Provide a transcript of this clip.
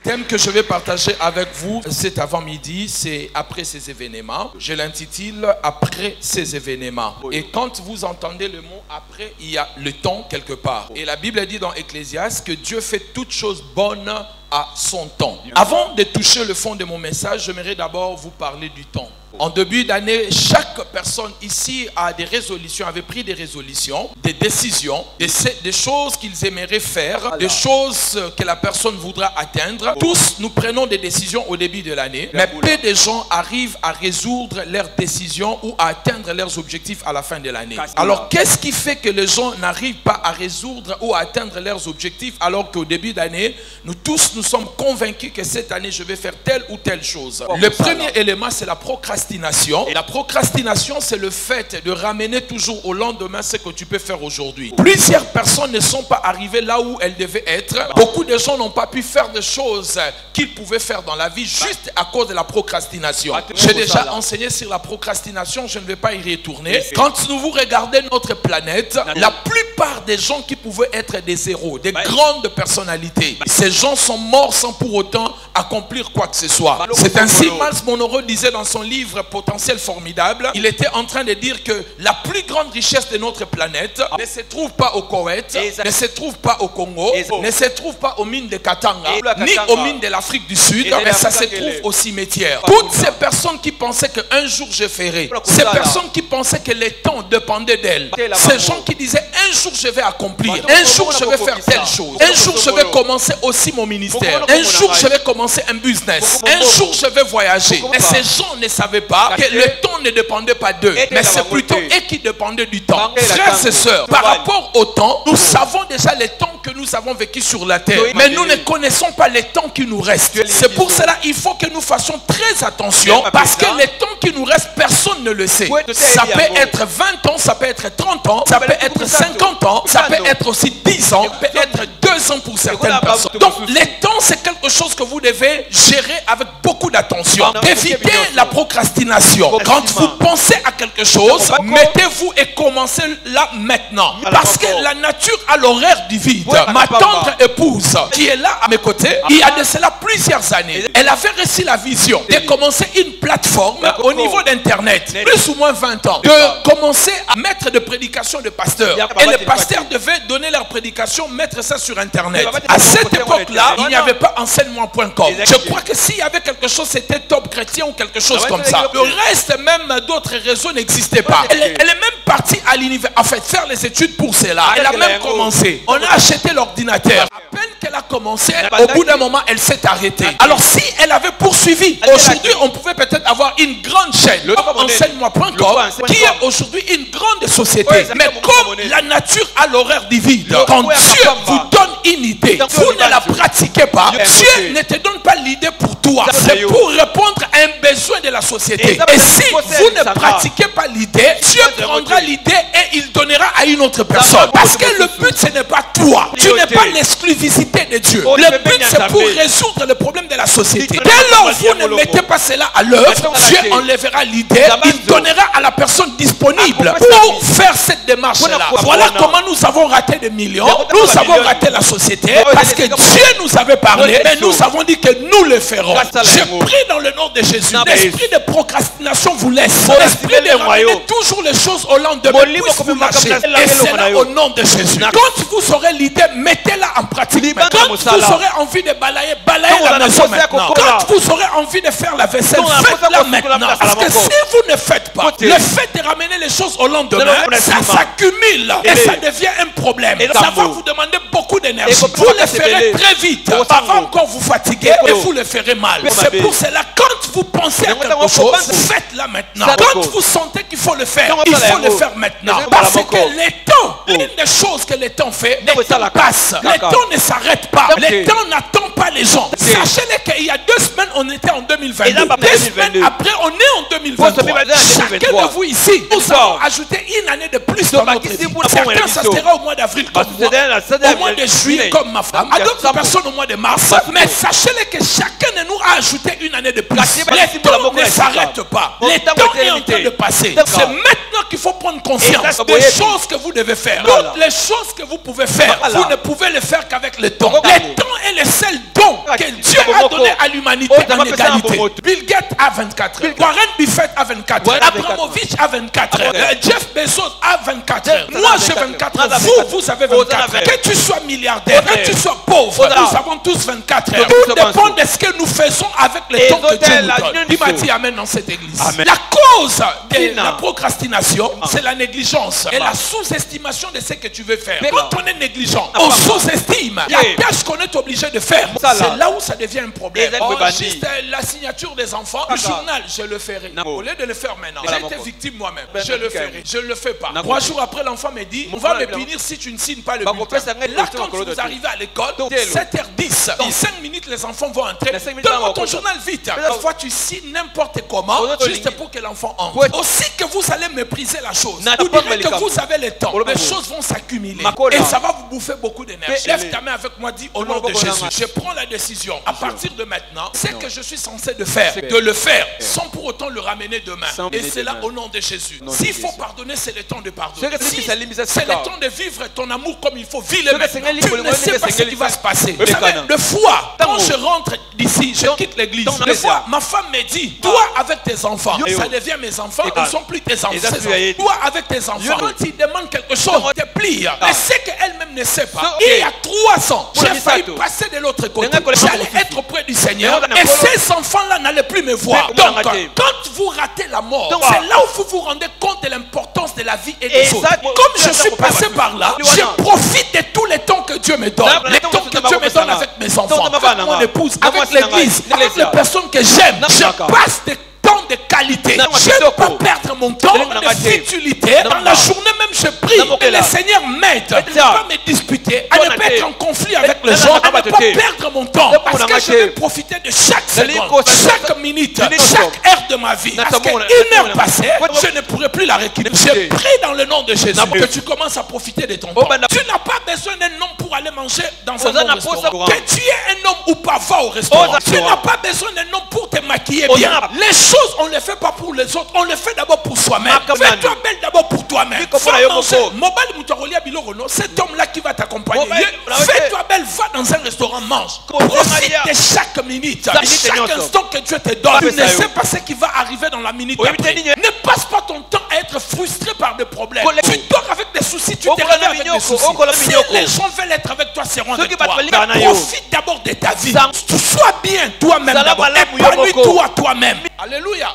thème que je vais partager avec vous cet avant-midi, c'est après ces événements. Je l'intitule après ces événements. Et quand vous entendez le mot après, il y a le temps quelque part. Et la Bible dit dans Ecclésiaste que Dieu fait toutes choses bonnes à son temps. Avant de toucher le fond de mon message, j'aimerais d'abord vous parler du temps. En début d'année, chaque personne ici a des résolutions, avait pris des résolutions, des décisions, des choses qu'ils aimeraient faire, des choses que la personne voudra atteindre. Tous, nous prenons des décisions au début de l'année, mais peu de gens arrivent à résoudre leurs décisions ou à atteindre leurs objectifs à la fin de l'année. Alors, qu'est-ce qui fait que les gens n'arrivent pas à résoudre ou à atteindre leurs objectifs alors qu'au début d'année, nous tous, nous sommes convaincus que cette année, je vais faire telle ou telle chose. Le premier élément, c'est la procrastination. La procrastination, c'est le fait de ramener toujours au lendemain ce que tu peux faire aujourd'hui. Plusieurs personnes ne sont pas arrivées là où elles devaient être. Beaucoup de gens n'ont pas pu faire des choses qu'ils pouvaient faire dans la vie juste à cause de la procrastination. J'ai déjà enseigné sur la procrastination, je ne vais pas y retourner. Quand vous regardez notre planète, la plupart des gens qui pouvaient être des héros, des grandes personnalités, ces gens sont morts sans pour autant accomplir quoi que ce soit. C'est ainsi Miles Monroe disait dans son livre Potentiel formidable, il était en train de dire que la plus grande richesse de notre planète ne se trouve pas au Koweït, ne se trouve pas au Congo, ne se trouve pas aux mines de Katanga, ni aux mines de l'Afrique du Sud, mais ça se trouve au cimetière. Toutes ces personnes qui pensaient qu'un jour je ferai, ces personnes qui pensaient que le temps dépendait d'elles, ces gens qui disaient un jour je vais accomplir, un jour je vais faire telle chose, un jour je vais commencer aussi mon ministère, un jour je vais commencer un business, un jour je vais voyager. Mais ces gens ne savaient pas que le temps ne dépendait pas d'eux, mais c'est plutôt eux qui dépendaient du temps. Frères et sœurs, par rapport au temps, nous savons déjà les temps que nous avons vécu sur la terre, mais nous ne connaissons pas les temps qui nous restent. C'est pour cela qu'il faut que nous fassions très attention, parce que les temps qui nous restent, personne ne le sait. Ça peut être 20 ans, ça peut être 30 ans, ça peut être 50 ans, ça peut être aussi 10 ans, ça peut être 2 ans pour certaines personnes. Donc les temps, c'est quelque chose que vous devez gérer avec beaucoup d'attention. Évitez la procrastination. Quand vous pensez à quelque chose, mettez-vous et commencez là maintenant. Parce que la nature a l'horaire du vide. Ma tendre épouse, qui est là à mes côtés, il y a de cela plusieurs années, elle avait reçu la vision de commencer une plateforme au niveau d'internet, plus ou moins 20 ans, de commencer à mettre des prédications de pasteurs. Et les pasteurs devaient donner leur prédication, mettre ça sur internet. À cette époque-là, il n'y avait pas enseignement.com. Je crois que s'il y avait quelque chose, c'était Top Chrétien ou quelque chose comme ça. Le reste même d'autres réseaux n'existaient pas. Elle est même partie à l'univers, en fait, faire les études pour cela. Elle a même commencé. On a acheté l'ordinateur. À peine qu'elle a commencé, au bout d'un moment, elle s'est arrêtée. Alors si elle avait poursuivi, aujourd'hui, on pouvait peut-être avoir une grande chaîne, enseigne-moi.com, qui est aujourd'hui une grande société. Mais comme la nature a l'horaire du vide, quand Dieu vous donne une idée, vous ne la pratiquez pas, Dieu ne te donne pas l'idée pour toi. C'est pour répondre à un besoin de la société. Et si vous ne pratiquez pas l'idée, Dieu prendra l'idée et il donnera à une autre personne. Parce que le but, ce n'est pas toi. Tu n'es pas l'exclusivité de Dieu. Le but, c'est pour résoudre le problème de la société. Dès lors vous ne mettez pas cela à l'œuvre, Dieu enlèvera l'idée, il donnera à la personne disponible pour faire cette démarche-là. Voilà comment nous avons raté des millions, nous avons raté la société, parce que Dieu nous avait parlé, mais nous avons dit que nous le ferons. Je prie dans le nom de Jésus. L'esprit de procrastination vous laisse. L'esprit de ramener toujours les choses au lendemain puisse vous lâcher. Et c'est là au nom de Jésus. Quand vous aurez l'idée, mettez-la en pratique. Quand vous aurez envie de balayer, balayez la maison maintenant. Quand vous aurez envie de faire la vaisselle, faites-la maintenant. Parce que si vous ne faites pas, le fait de ramener les choses au lendemain, ça s'accumule et ça devient un problème. Ça va vous demander beaucoup d'énergie. Vous le ferez très vite. Ça va encore vous fatiguer et vous le ferez mal. C'est pour cela, quand vous pensez à quelque chose, faites-la maintenant. Quand vous sentez qu'il faut le faire, il faut le faire maintenant. Parce que le temps, l'une des choses que le temps fait, le temps passe. Le temps ne s'arrête pas. Le temps n'attend pas les gens. Sachez-le qu'il y a 2 semaines, on était en 2022. 2 semaines après, on est en 2023. Chacun de vous ici, nous avons ajouté une année de plus dans notre vie. Certains, ça sera au mois d'avril comme moi, au mois de juillet comme ma femme, à d'autres personnes au mois de mars. Mais sachez-le que chacun de nous a ajouté une année de plus. Le temps ne s'arrête pas. Le temps est en train de passer. C'est maintenant qu'il faut prendre conscience des choses que vous devez faire. Toutes les choses que vous pouvez faire, vous ne pouvez les faire qu'avec le temps. Le temps est le seul dons que Dieu a donnés à l'humanité en égalité. Bill Gates a 24 heures. Warren Buffett a 24 heures. Abramovich a 24 heures. Jeff Bezos a 24 heures. Moi j'ai 24 heures. Vous avez 24 heures. Que tu sois milliardaire, que tu sois pauvre, nous avons tous 24 heures. Tout dépend de ce que nous faisons avec les dons que Dieu nous donne. Il m'a dit amen dans cette église. La cause de la procrastination, c'est la négligence et la sous-estimation de ce que tu veux faire. Quand on est négligent, on sous-estime la tâche qu'on est obligé de faire. C'est là où ça devient un problème. Juste la signature des enfants, le journal, je le ferai. Au lieu de le faire maintenant, j'ai été victime moi-même. Je le ferai. Je ne le fais pas. 3 jours après, l'enfant me dit, on va me punir si tu ne signes pas le bulletin. Là, quand vous arrivez à l'école, 7h10, dans 5 minutes, les enfants vont entrer. Donne-moi ton journal vite. Parfois, tu signes n'importe comment, juste pour que l'enfant entre. Aussi que vous allez mépriser la chose, vous direz que vous avez le temps. Les choses vont s'accumuler et ça va vous bouffer beaucoup d'énergie. Lève ta main avec moi, dis au nom de Jésus, je prends la décision à partir de maintenant, ce que je suis censé de faire, de le faire sans pour autant le ramener demain. Et c'est là au nom de Jésus. S'il faut pardonner, c'est le temps de pardonner. Si c'est le temps de vivre ton amour comme il faut, vis-le maintenant. Tu ne sais pas ce qui va se passer. Vous savez, le fois, quand je rentre d'ici, je quitte l'église, le fois, ma femme me dit, toi avec tes enfants, ça devient mes enfants, ils ne sont plus tes enfants. Toi avec tes enfants, quand ils demandent quelque chose, te plie. Mais c'est qu'elle-même ne sait pas. Il y a 3 ans, j'ai failli passer de l'autre côté. J'allais être près du Seigneur et ces enfants-là n'allaient plus me voir. Donc, quand vous ratez la mort, c'est là où vous vous rendez compte de l'importance de la vie et des autres. Comme je suis passé par là, je profite de tous les temps que Dieu me donne. Les temps que Dieu me donne avec mes enfants, avec mon épouse, avec l'église, avec les personnes que j'aime. Je passe des temps de qualité. Je ne veux pas perdre mon temps de futilité. Dans la journée même, je prie que le Seigneur m'aide à ne pas me disputer, à ne pas être en conflit avec les gens, à ne pas perdre mon temps. Parce que je vais profiter de chaque seconde, chaque minute, chaque heure de ma vie. Parce qu'une heure passée, je ne pourrai plus la récupérer. Je prie dans le nom de Jésus que tu commences à profiter de ton temps. Tu n'as pas besoin d'un homme pour aller manger dans un bon restaurant. Que tu es un homme ou pas, va au restaurant. Tu n'as pas besoin d'un homme pour te maquiller bien. Les choses, on ne les fait pas pour les autres, on les fait d'abord pour soi-même. Fais-toi belle d'abord pour toi-même. Cet homme-là qui va t'accompagner, fais-toi belle, va dans un restaurant, mange. Profite de chaque minute, de chaque instant que Dieu te donne. Tu ne sais pas ce qui va arriver dans la minute après. Ne passe pas ton temps à être frustré par des problèmes. Tu dors avec des soucis, tu te réveilles avec des soucis. Si les gens veulent être avec toi, seront avec toi. Profite d'abord de ta vie. Sois bien toi-même d'abord. Épanouis-toi toi-même. Alléluia.